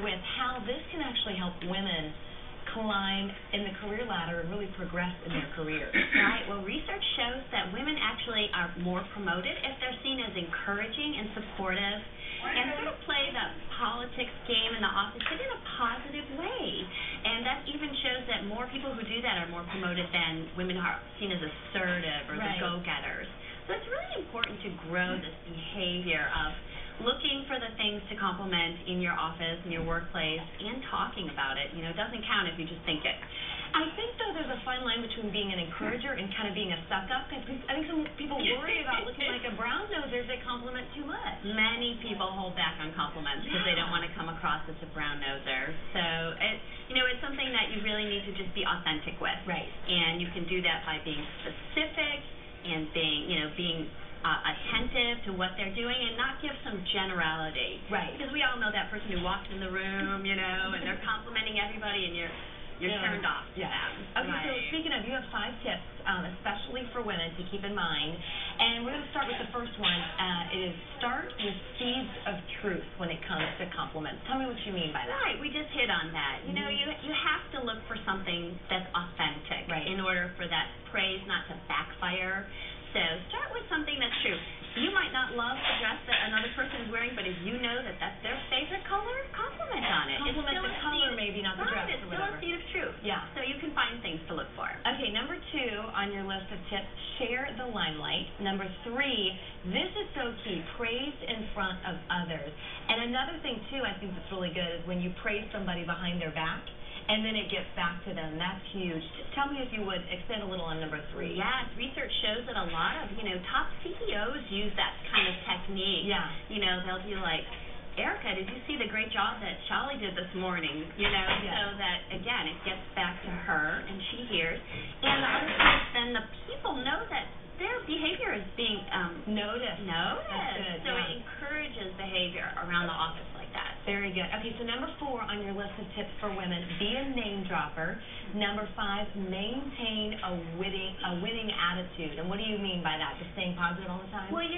with how this can actually help women climb in the career ladder and really progress in their careers. Right. Well, research shows that women actually are more promoted if they're seen as encouraging and supportive and sort of play the politics game in the office, but in a positive way. And that even shows that more people who do that are more promoted than women who are seen as assertive or the go-getters. So it's really important to grow this behavior of looking for the things to compliment in your office, in your workplace, and talking about it. You know, it doesn't count if you just think it. I think, though, there's a fine line between being an encourager and kind of being a suck-up. I think some people worry about looking like a brown noser if they compliment too much. Many people hold back on compliments because they don't want to come across as a brown noser. So, it's something that you really need to just be authentic with. Right. And you can do that by being specific and being attentive to what they're doing and not give some generality. Right. Because we all know that person who walks in the room, and they're complimenting everybody and you're turned off to them. Okay, so speaking of, you have 5 tips, especially for women, to keep in mind. And we're going to start with the first one. It is start with seeds of truth when it comes to compliments. Tell me what you mean by that. Right, we just hit on that. You know, you have to look for something that's authentic in order for that praise not to backfire. So start with something that's true. You might not love the dress that another person is wearing, but if you know that that's their favorite color, compliment on it. Compliment the color, maybe, not the dress. It's still a seed of truth. Yeah. So you can find things to look for. Okay, number 2 on your list of tips, share the limelight. Number 3, this is so key, praise in front of others. And another thing, too, I think that's really good is when you praise somebody behind their back, and then it gets back to them. That's huge. Tell me, if you would, expand a little on number 3. Yes, research shows that a lot of, top CEOs use that kind of technique. Yeah. They'll be like, Erica, did you see the great job that Charlie did this morning? So that, again, it gets back to her and she hears. And the other thing is then the people know that their behavior is being noticed. Good, so it encourages behavior around the office like that. Very good. Okay, so number 4 on your list of tips for women, be a name dropper. Number 5, maintain a winning attitude. And what do you mean by that? Just staying positive all the time? Well,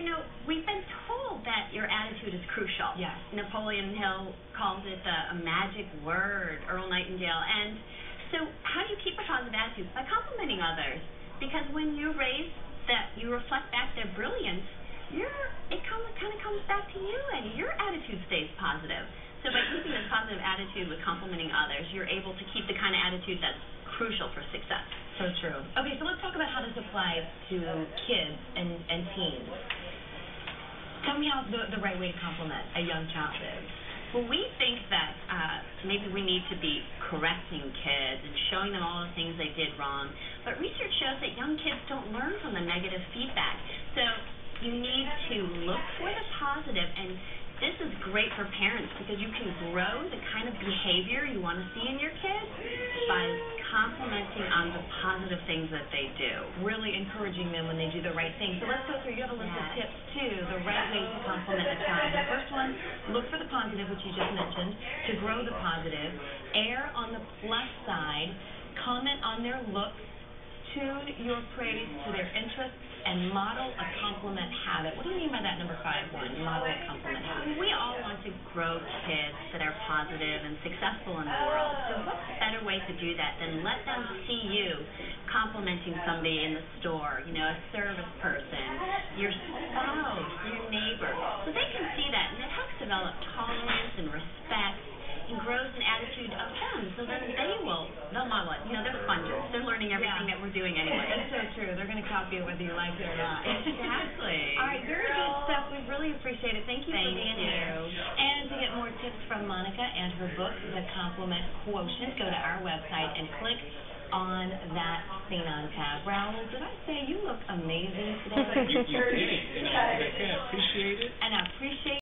we've been told that your attitude is crucial. Yes. Napoleon Hill calls it a magic word, Earl Nightingale. And so how do you keep a positive attitude? By complimenting others. Because when you you reflect back their brilliance, it kind of comes back to you and your attitude stays positive. So by keeping this positive attitude with complimenting others, you're able to keep the kind of attitude that's crucial for success. So true. Okay, so let's talk about how this applies to kids and teens. Tell me how the right way to compliment a young child is. Well, we think that maybe we need to be correcting kids and showing them all the things they did wrong. But research shows that young kids don't learn from the negative feedback. So you need to look for the positive, and this is great for parents because you can grow the kind of behavior you want to see in your kids by complimenting on the positive things that they do. Really encouraging them when they do the right thing. So let's go through. You have a list of tips, too, the right way to compliment a child. The first one, look for the positive, which you just mentioned, to grow the positive. Err on the plus side. Comment on their looks. Tune your praise to their interests, and model a compliment habit. What do you mean by that, number 5 one? Model a compliment habit. We all want to grow kids that are positive and successful in the world. So what's a better way to do that than let them see you complimenting somebody in the store, a service person, your spouse, your neighbor. So they can see that, and it helps develop tolerance and respect and grows an attitude of them. So then they'll model it. They're sponges. They're learning everything that we're doing anyway. That's so true. They're going to copy it whether you like it or not. Exactly. All right, very good stuff. We really appreciate it. Thank you for being here. And to get more tips from Monica and her book, The Compliment Quotient, go to our website and click on that Seen On tab. Raul, did I say you look amazing today? You did. And I appreciate it. And I appreciate